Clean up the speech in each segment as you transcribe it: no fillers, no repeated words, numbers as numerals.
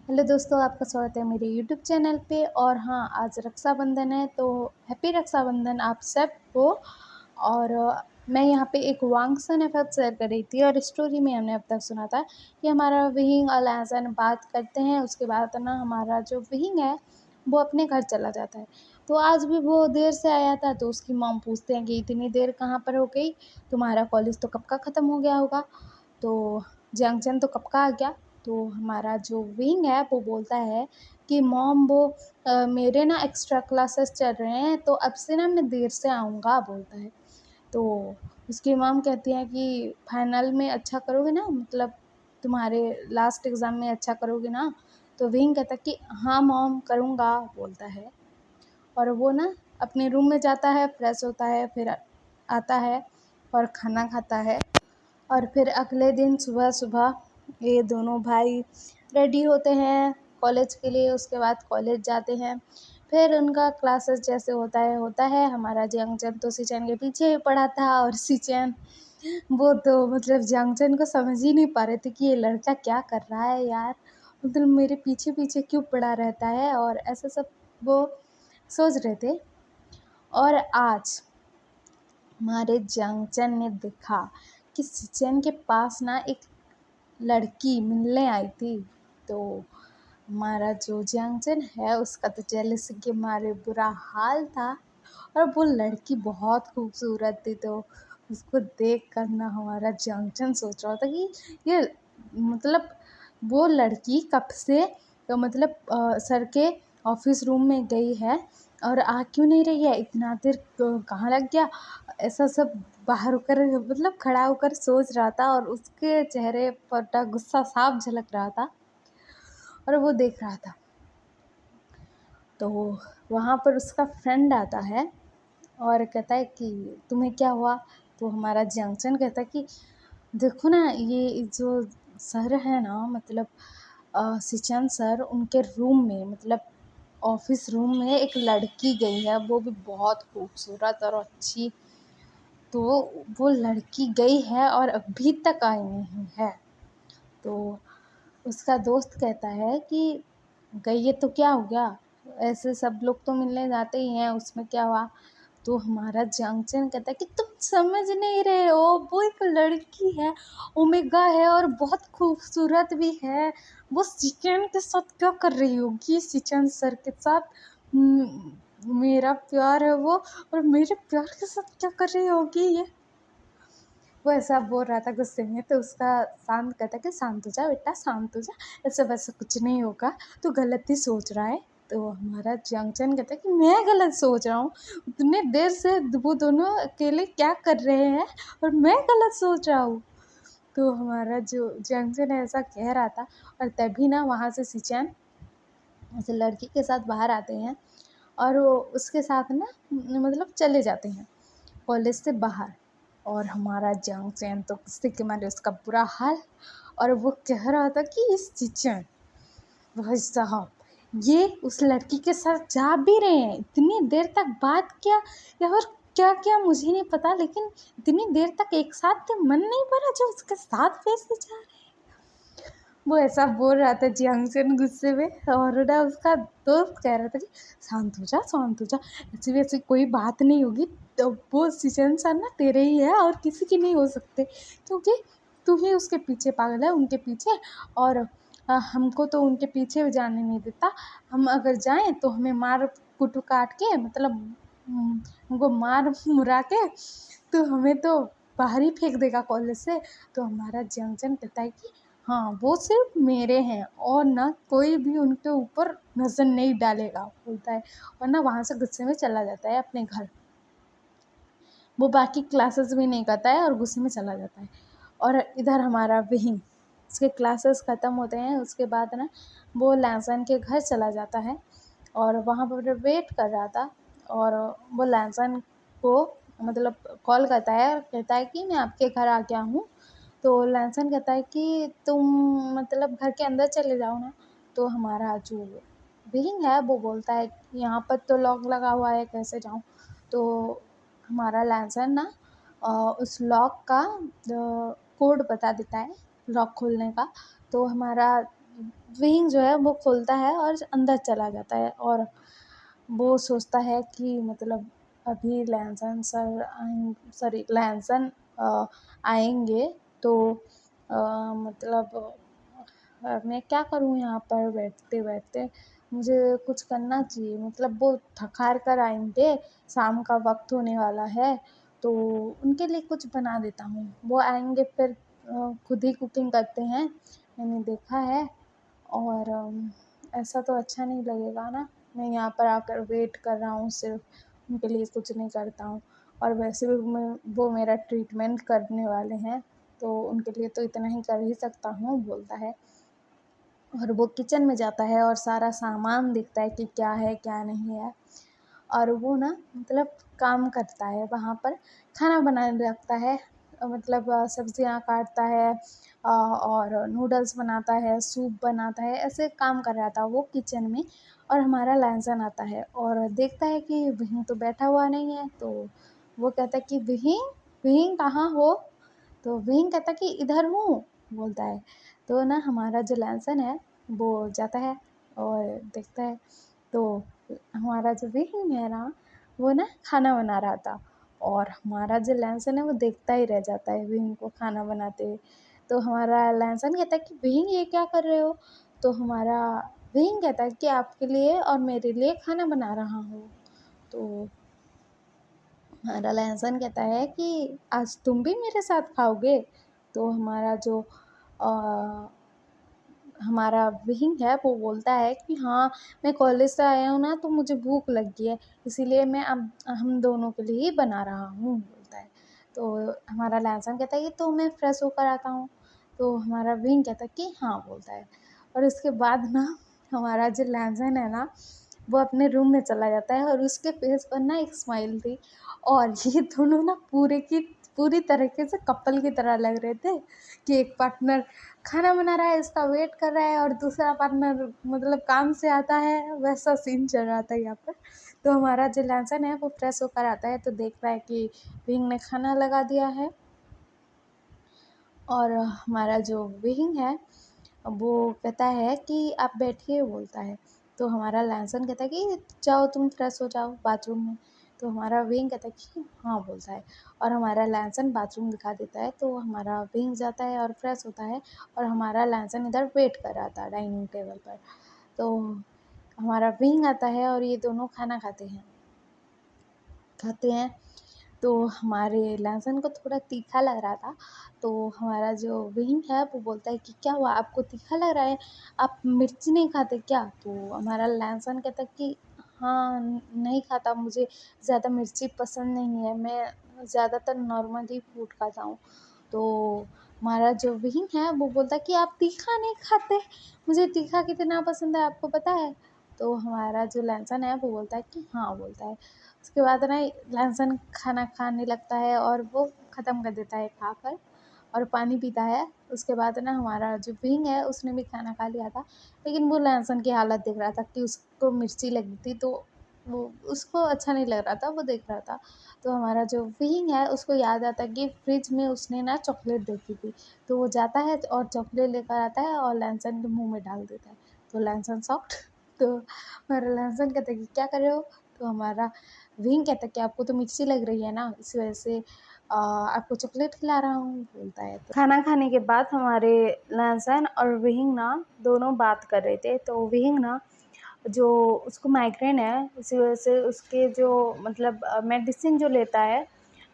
Hello दोस्तों, आपका स्वागत है मेरे यूट्यूब चैनल पे। और हाँ, आज रक्षाबंधन है तो हैप्पी रक्षाबंधन आप सब को। और मैं यहाँ पे एक वांगसन इफ़ेक्ट शेयर कर रही थी और स्टोरी में हमने अब तक सुना था कि हमारा विहिंग और लहसन बात करते हैं। उसके बाद ना हमारा जो विहिंग है वो अपने घर चला जाता है। तो आज भी वो देर से आया था तो उसकी मॉम पूछते हैं कि इतनी देर कहाँ पर हो गई, तुम्हारा कॉलेज तो कब का ख़त्म हो गया होगा। तो जंक्शन तो कब का आ गया। तो हमारा जो विंग है वो बोलता है कि मॉम वो मेरे ना एक्स्ट्रा क्लासेस चल रहे हैं तो अब से ना मैं देर से आऊँगा बोलता है। तो उसकी मॉम कहती हैं कि फाइनल में अच्छा करोगे ना, मतलब तुम्हारे लास्ट एग्ज़ाम में अच्छा करोगे ना। तो विंग कहता है कि हाँ मॉम करूँगा बोलता है। और वो ना अपने रूम में जाता है, फ्रेश होता है, फिर आता है और खाना खाता है। और फिर अगले दिन सुबह-सुबह ये दोनों भाई रेडी होते हैं कॉलेज के लिए। उसके बाद कॉलेज जाते हैं। फिर उनका क्लासेस जैसे होता है। हमारा जियांगचन तो सिचेन के पीछे ही पड़ा था और सिचेन वो तो मतलब जियांगचन को समझ ही नहीं पा रहे थे कि ये लड़का क्या कर रहा है यार, मतलब मेरे पीछे-पीछे क्यों पड़ा रहता है, और ऐसा सब वो सोच रहे थे। और आज हमारे जियांगचन ने देखा कि सिचेन के पास ना एक लड़की मिलने आई थी। तो हमारा जो जियांगचन है उसका तो जेलसी के मारे बुरा हाल था। और वो लड़की बहुत खूबसूरत थी तो उसको देख कर ना हमारा जियांगचन सोच रहा था कि ये मतलब वो लड़की कब से तो मतलब सर के ऑफिस रूम में गई है और आ क्यों नहीं रही है, इतना देर कहाँ लग गया। ऐसा सब बाहर होकर मतलब खड़ा होकर सोच रहा था और उसके चेहरे पर ना गुस्सा साफ झलक रहा था और वो देख रहा था। तो वहाँ पर उसका फ्रेंड आता है और कहता है कि तुम्हें क्या हुआ। तो हमारा जियांगचन कहता है कि देखो ना, ये जो सर है ना, मतलब सिचन सर, उनके रूम में मतलब ऑफिस रूम में एक लड़की गई है, वो भी बहुत खूबसूरत और अच्छी। तो वो लड़की गई है और अभी तक आई नहीं है। तो उसका दोस्त कहता है कि गई है तो क्या हो गया, ऐसे सब लोग तो मिलने जाते ही हैं, उसमें क्या हुआ। तो हमारा जंक्शन कहता है कि तुम समझ नहीं रहे हो, वो एक लड़की है, ओमेगा है और बहुत खूबसूरत भी है। वो सिचन के साथ क्या कर रही होगी, सिचन सर के साथ मेरा प्यार है वो, और मेरे प्यार के साथ क्या कर रही होगी ये। वो ऐसा बोल रहा था गुस्से में। तो उसका शांत कहता कि शांत हो जा बेटा, शांत हो जा, ऐसा वैसा कुछ नहीं होगा, तू गलत ही सोच रहा है। तो हमारा जंक्शन कहता है कि मैं गलत सोच रहा हूँ, उतने देर से वो दोनों अकेले क्या कर रहे हैं और मैं गलत सोच रहा हूँ। तो हमारा जो जंक्शन है ऐसा कह रहा था। और तभी ना वहाँ से सिचैन उस लड़की के साथ बाहर आते हैं और वो उसके साथ ना मतलब चले जाते हैं कॉलेज से बाहर। और हमारा जंक्शन तो गुस्से के मारे उसका बुरा हाल। और वो कह रहा था कि इस सिचन भाई साहब, ये उस लड़की के साथ जा भी रहे हैं, इतनी देर तक बात किया या फिर क्या किया मुझे नहीं पता, लेकिन इतनी देर तक एक साथ थे, मन नहीं भरा जो उसके साथ वैसे जा रहे हैं। वो ऐसा बोल रहा था जियांगसन गुस्से में। और ना उसका दोस्त कह रहा था कि शांत हो जा, शांत हो जा, ऐसी वैसी कोई बात नहीं होगी। तो वो सिचन सर ना तेरे ही है और किसी की नहीं हो सकते, क्योंकि तू ही उसके पीछे पागल है, उनके पीछे। और हमको तो उनके पीछे जाने नहीं देता। हम अगर जाएं तो हमें मार कुट काट के मतलब हमको मार मुरा के तो हमें तो बाहर ही फेंक देगा कॉलेज से। तो हमारा जंक्शन कहता है कि हाँ, वो सिर्फ मेरे हैं और ना कोई भी उनके ऊपर नज़र नहीं डालेगा बोलता है। और ना वहाँ से गुस्से में चला जाता है अपने घर। वो बाकी क्लासेस भी नहीं करता है और गुस्से में चला जाता है। और इधर हमारा विहिंग, उसके क्लासेस ख़त्म होते हैं उसके बाद ना वो लैंसन के घर चला जाता है और वहाँ पर वेट कर रहा था। और वो लैंसन को मतलब कॉल करता है और कहता है कि मैं आपके घर आ गया हूँ। तो लैंसन कहता है कि तुम मतलब घर के अंदर चले जाओ ना। तो हमारा जो विहिंग है वो बोलता है कि यहाँ पर तो लॉक लगा हुआ है, कैसे जाऊँ। तो हमारा लैंसर ना उस लॉक का कोड बता देता है लॉक खोलने का। तो हमारा विंग जो है वो खोलता है और अंदर चला जाता है, और वो सोचता है कि मतलब अभी लैनसन सर लैनसन आएंगे, तो मतलब मैं क्या करूँ यहाँ पर बैठते बैठते, मुझे कुछ करना चाहिए। मतलब वो थक हार कर आएंगे, शाम का वक्त होने वाला है, तो उनके लिए कुछ बना देता हूँ। वो आएंगे फिर खुद ही कुकिंग करते हैं, मैंने देखा है। और ऐसा तो अच्छा नहीं लगेगा ना, मैं यहाँ पर आकर वेट कर रहा हूँ सिर्फ, उनके लिए कुछ नहीं करता हूँ। और वैसे भी वो मेरा ट्रीटमेंट करने वाले हैं, तो उनके लिए तो इतना ही कर ही सकता हूँ, बोलता है। और वो किचन में जाता है और सारा सामान देखता है कि क्या है क्या नहीं है, और वो ना मतलब काम करता है वहाँ पर, खाना बनाने लगता है। मतलब सब्जियाँ काटता है, और नूडल्स बनाता है, सूप बनाता है, ऐसे काम कर रहा था वो किचन में। और हमारा लहसुन आता है और देखता है कि वहीं तो बैठा हुआ नहीं है, तो वो कहता है कि वहीं वहीं कहाँ हो, तो वहीं कहता कि इधर हूँ, बोलता है। तो ना हमारा जो लहसुन है वो जाता है और देखता है, तो हमारा जो विंग है ना, वो ना खाना बना रहा था, और हमारा जो लहसुन है वो देखता ही रह जाता है विंग को खाना बनाते हुए। तो हमारा लहसुन कहता है कि विंग ये क्या कर रहे हो, तो हमारा विंग कहता है कि आपके लिए और मेरे लिए खाना बना रहा हूँ। तो हमारा लहसुन कहता है कि आज तुम भी मेरे साथ खाओगे, तो हमारा जो अ, हमारा विंग है वो बोलता है कि हाँ, मैं कॉलेज से आया हूँ ना, तो मुझे भूख लगी है, इसीलिए मैं अब हम दोनों के लिए ही बना रहा हूँ, बोलता है। तो हमारा लहसुन कहता है कि तो मैं फ्रेश होकर आता हूँ, तो हमारा विंग कहता है कि हाँ, बोलता है। और उसके बाद ना हमारा जो लहसुन है ना, वो अपने रूम में चला जाता है, और उसके फेस पर ना एक स्माइल थी, और ये दोनों ना पूरी तरीके से कपल की तरह लग रहे थे, कि एक पार्टनर खाना बना रहा है, इसका वेट कर रहा है, और दूसरा पार्टनर मतलब काम से आता है, वैसा सीन चल रहा था यहाँ पर। तो हमारा जो लहसुन है वो फ्रेश होकर आता है, तो देख रहा है कि विंग ने खाना लगा दिया है, और हमारा जो विंग है वो कहता है कि आप बैठिए, बोलता है। तो हमारा लहसुन कहता है कि जाओ तुम फ्रेश हो जाओ बाथरूम में, तो हमारा विंग कहता है कि हाँ, बोलता है। और हमारा लहसुन बाथरूम दिखा देता है, तो हमारा विंग जाता है और फ्रेश होता है, और हमारा लहसुन इधर वेट कर रहा था डाइनिंग टेबल पर। तो हमारा विंग आता है और ये दोनों खाना खाते हैं। तो हमारे लहसुन को थोड़ा तीखा लग रहा था, तो हमारा जो विंग है वो बोलता है कि क्या हुआ, आपको तीखा लग रहा है, आप मिर्ची नहीं खाते क्या, तो हमारा लहसुन कहता है कि हाँ, नहीं खाता, मुझे ज़्यादा मिर्ची पसंद नहीं है, मैं ज़्यादातर नॉर्मली फूड खाता हूँ। तो हमारा जो विंग है वो बोलता है कि आप तीखा नहीं खाते, मुझे तीखा कितना पसंद है आपको पता है। तो हमारा जो लहसुन है वो बोलता है कि हाँ, बोलता है। उसके बाद ना लहसुन खाना खाने लगता है, और वो ख़त्म कर देता है खाकर, और पानी पीता है। उसके बाद ना हमारा जो विंग है उसने भी खाना खा लिया था, लेकिन वो लहसुन की हालत देख रहा था कि उसको मिर्ची लगी थी, तो वो उसको अच्छा नहीं लग रहा था, वो देख रहा था। तो हमारा जो विंग है उसको याद आता है कि फ्रिज में उसने ना चॉकलेट देखी थी, तो वो जाता है और चॉकलेट लेकर आता है और लहसुन के मुँह में डाल देता है, तो लहसुन शॉक्ड। तो हमारा लहसुन कहता है कि क्या कर रहे हो, तो हमारा विंग कहता है कि आपको तो मिर्ची लग रही है ना, इस वजह से आपको चॉकलेट खिला रहा हूँ, बोलता है। तो खाना खाने के बाद हमारे लहसुन और विंग ना दोनों बात कर रहे थे, तो विंग ना जो उसको माइग्रेन है, इसी वजह से उसके जो मतलब मेडिसिन जो लेता है,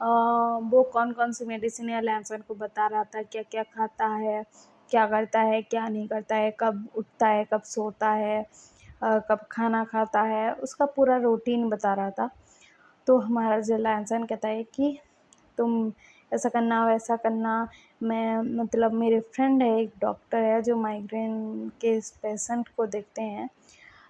वो कौन कौन सी मेडिसिन है लहसुन को बता रहा था, क्या क्या खाता है, क्या करता है क्या नहीं करता है, कब उठता है कब सोता है, कब खाना खाता है, उसका पूरा रूटीन बता रहा था। तो हमारा जो लहसुन कहता है कि तुम ऐसा करना वैसा करना, मैं मतलब मेरे फ्रेंड है एक डॉक्टर है जो माइग्रेन के इस पेशेंट को देखते हैं,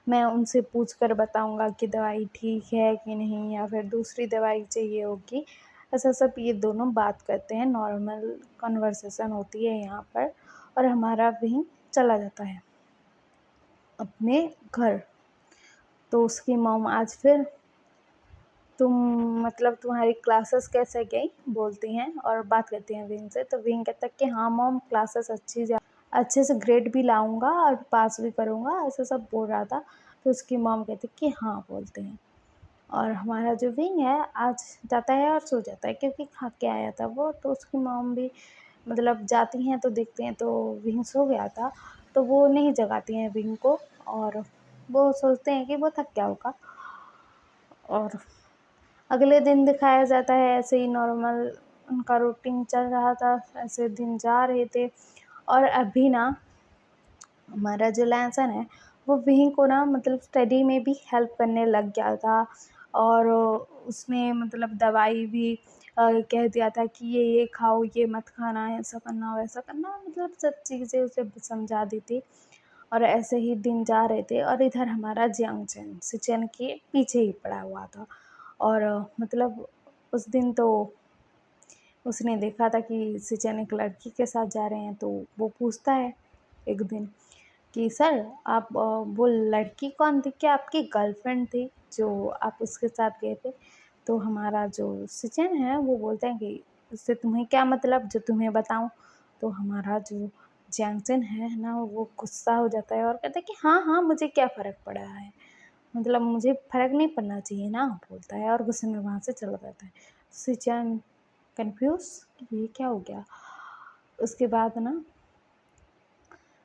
मैं उनसे पूछ कर बताऊँगा कि दवाई ठीक है कि नहीं, या फिर दूसरी दवाई चाहिए होगी। ऐसा सब ये दोनों बात करते हैं, नॉर्मल कन्वर्सेशन होती है यहाँ पर, और हमारा विंग चला जाता है अपने घर। तो उसकी मॉम आज फिर तुम मतलब तुम्हारी क्लासेस कैसे गई, बोलती हैं और बात करती हैं विंग से, तो विंग कहता है कि हाँ मॉम, क्लासेस अच्छी जा अच्छे से ग्रेड भी लाऊँगा और पास भी करूँगा, ऐसा सब बोल रहा था। तो उसकी मॉम कहती कि हाँ, बोलते हैं। और हमारा जो विंग है आज जाता है और सो जाता है क्योंकि खा के आया था वो, तो उसकी मॉम भी मतलब जाती हैं तो देखते हैं तो विंग सो गया था, तो वो नहीं जगाती हैं विंग को और वो सोचते हैं कि वो थक गया होगा। और अगले दिन दिखाया जाता है ऐसे ही नॉर्मल उनका रूटीन चल रहा था, ऐसे दिन जा रहे थे। और अभी ना हमारा जो लैंसन है वो विहीं को ना मतलब स्टडी में भी हेल्प करने लग गया था। और उसने मतलब दवाई भी कह दिया था कि ये खाओ, ये मत खाना, ऐसा करना वैसा करना, मतलब सब चीज़ें उसे समझा दी थी। और ऐसे ही दिन जा रहे थे और इधर हमारा जियांगचैन सिचेन के पीछे ही पड़ा हुआ था। और मतलब उस दिन तो उसने देखा था कि सिचेन एक लड़की के साथ जा रहे हैं, तो वो पूछता है एक दिन कि सर आप वो लड़की कौन थी? क्या आपकी गर्लफ्रेंड थी जो आप उसके साथ गए थे? तो हमारा जो सिचेन है वो बोलता है कि उससे तुम्हें क्या मतलब जो तुम्हें बताऊँ? तो हमारा जो जियांगचैन है ना वो गुस्सा हो जाता है और कहता है कि हाँ, हाँ, मुझे क्या फ़र्क पड़ रहा है? मतलब मुझे फ़र्क नहीं पड़ना चाहिए ना, बोलता है और गुस्से में वहाँ से चला जाता है। सिचेन कन्फ्यूज़ कि ये क्या हो गया? उसके बाद ना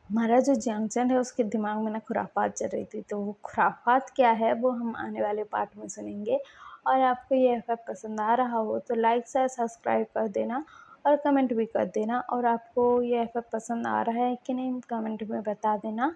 हमारा जो जियांगचैन है उसके दिमाग में ना खुरापात चल रही थी, तो वो खुरापात क्या है वो हम आने वाले पार्ट में सुनेंगे। और आपको ये एफएफ पसंद आ रहा हो तो लाइक शेयर सब्सक्राइब कर देना और कमेंट भी कर देना। और आपको ये एफएफ पसंद आ रहा है कि नहीं कमेंट में बता देना।